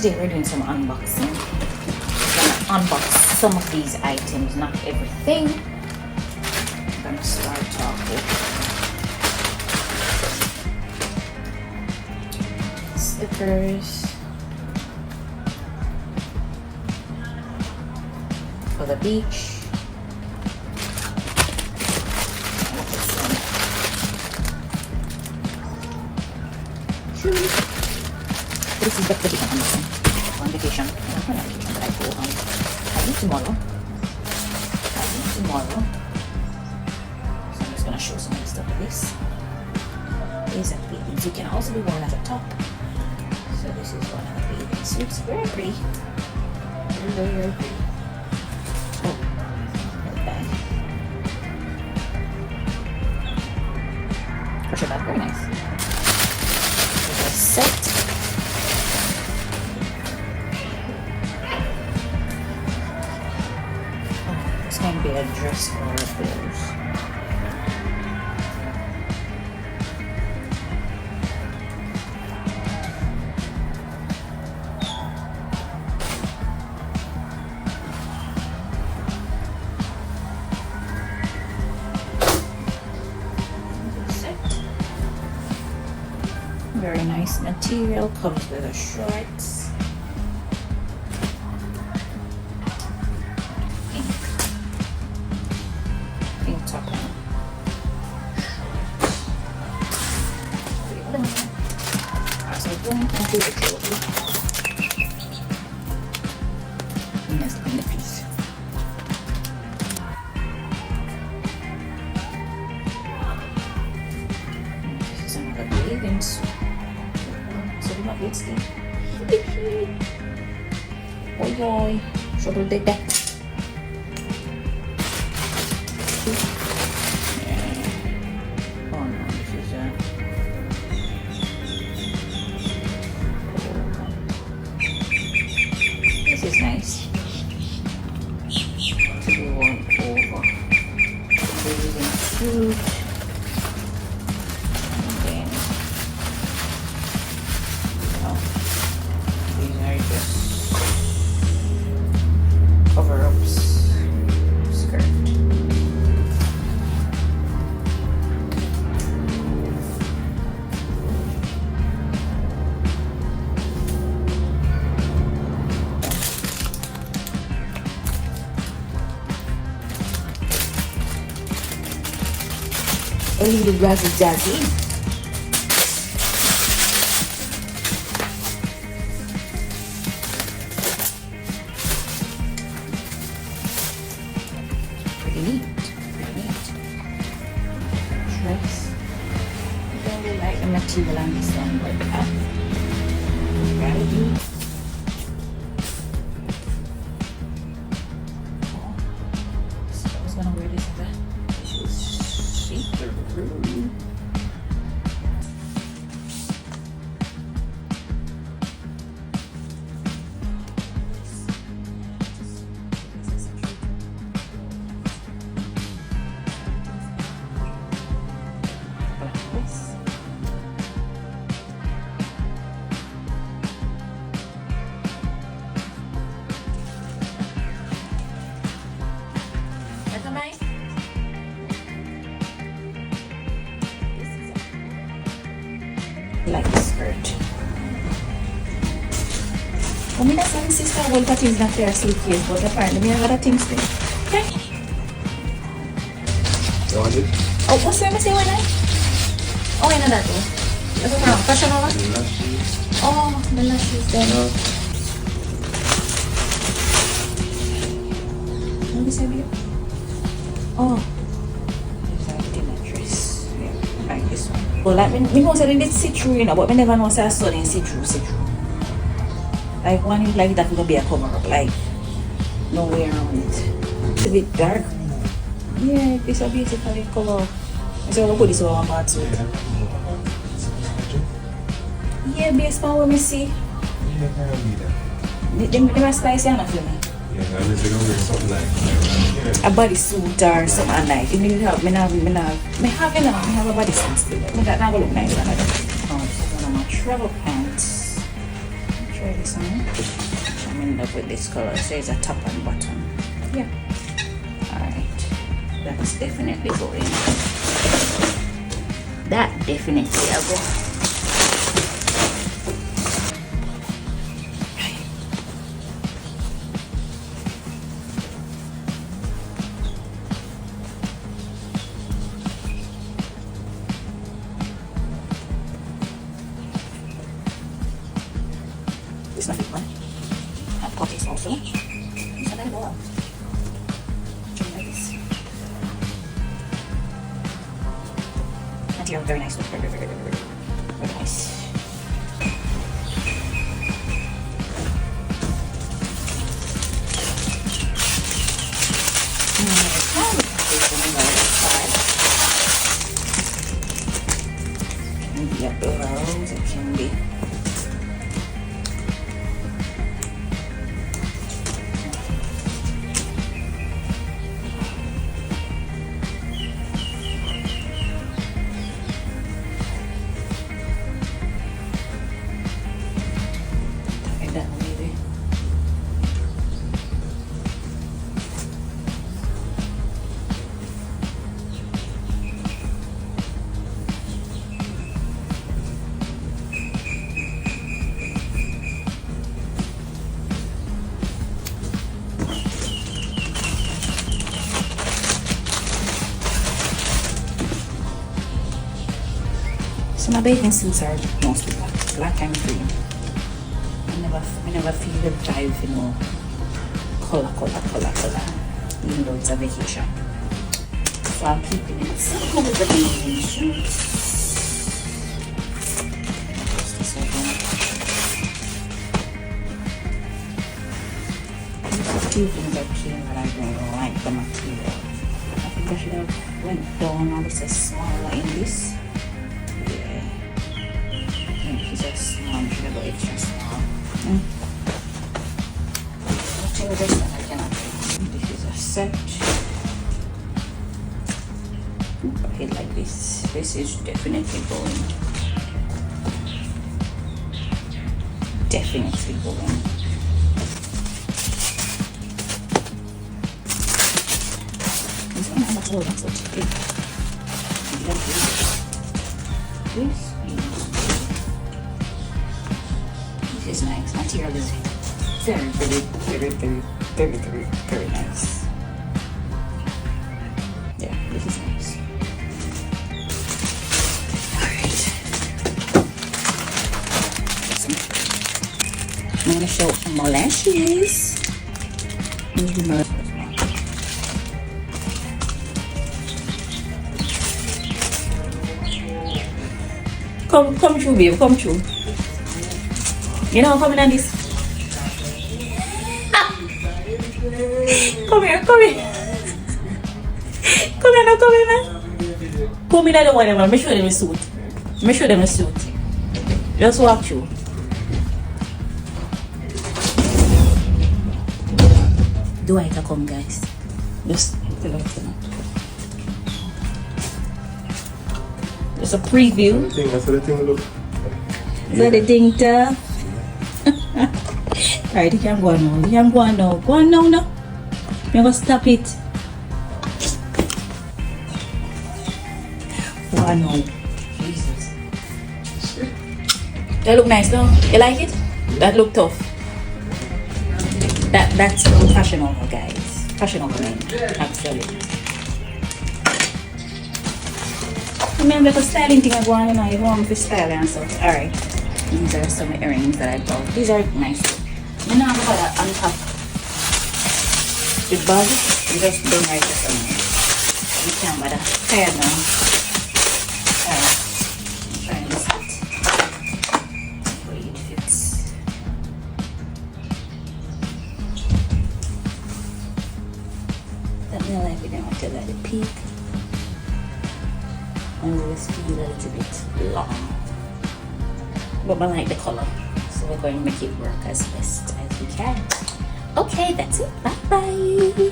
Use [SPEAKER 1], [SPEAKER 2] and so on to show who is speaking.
[SPEAKER 1] today we're doing some unboxing. I'm gonna unbox some of these items, not everything. I'm gonna start off with slippers for the beach. This is the big one on vacation. Not on vacation, but I go on. I leave tomorrow. So I'm just gonna show some of the stuff of this. These are bathing suits. Can also be worn as a top. So this is one of the bathing suits. Very pretty. Very pretty. Oh, very bad. Pressure bag, very nice. There's a set. This can be a dress or a blouse. Very nice material, comes with the shorts. Pink top on. So we're going to do the jewelry. And let's clean the piece. This is another bathing suit. It's the oi, trouble de deck. Oh no, this is this is nice to be worn over bathing suit. Cover-ups skirt. A little razzle dazzle. Pretty neat. Dress. I don't really like the material on this one, but gotta do. So I was gonna wear this as a see-through. Like the skirt. Oh, me not saying sister, well, that is not fair suitcase, but apparently we have other things there. Okay.
[SPEAKER 2] You want it?
[SPEAKER 1] Oh, what's the say when I? Oh, I know that too. That's what's wrong. Fashion over? Oh, the lashes then.
[SPEAKER 2] No.
[SPEAKER 1] Let me see you. Oh. Like this one. But like, me know that it see through, you know, but me never know say I saw it see through. Like one is like that will be a cover up, like no way around it. It's a bit dark. Yeah, it's a beautiful color. So I'll put this over my suit. Yeah, based on what me see.
[SPEAKER 2] Yeah, can be that.
[SPEAKER 1] Them are spicy enough for me.
[SPEAKER 2] Yeah, I mean, they don't wear something like
[SPEAKER 1] A bodysuit or something like. If you have, me have a bodysuit still. Me that now look nice on it. Oh, this is one of my travel pants. try this on. I'm in love with this color. So it's a top and bottom. Yeah. Alright. That's definitely going. That definitely will go. It's not big one. I've got this also. It's a little more. Like this. Material very nice. Very nice. Can be a blouse. It can be. So my bathing suits are mostly black and green. I never feel the drive, you know, color, even though it's a vacation. So I'm keeping it simple with the bathing suits. This a few things that came that I don't like the material. I think I should have went down a little smaller in this. I'm should go extra small. This one I cannot do. This is a set. I feel like this. This is definitely going. Definitely going. This one has a whole lot of big. This is nice. Material is very nice. Yeah, this is nice. Alright. I'm gonna show my lashes. Come true, babe, come true. You know, come in on this. Come here. Come here, man. Come in, I don't want them, man. Make sure them a suit. Just walk through. Dwight to come, guys. Just tell us tonight. Just a preview.
[SPEAKER 2] That's what the thing look.
[SPEAKER 1] Is that the thing tough? Alright, you can go on now. Go on now. You're gonna stop it. Go on now. Jesus. That look nice, though. You like it? That look tough. That's fashionable, guys. Fashionable, man. Absolutely. Remember the styling thing I go on, you know, you want me to style and stuff. Alright. These are some earrings that I bought. These are nice. You know, I'm going to untap the bag. You just don't write this on here. You can't buy the hair now. Alright. I'm trying this fit. The way it fits. That me like it, I want to let it peak. And always feel a little bit long. But I like the color, so we're going to make it work as best as we can. Okay, that's it. Bye bye.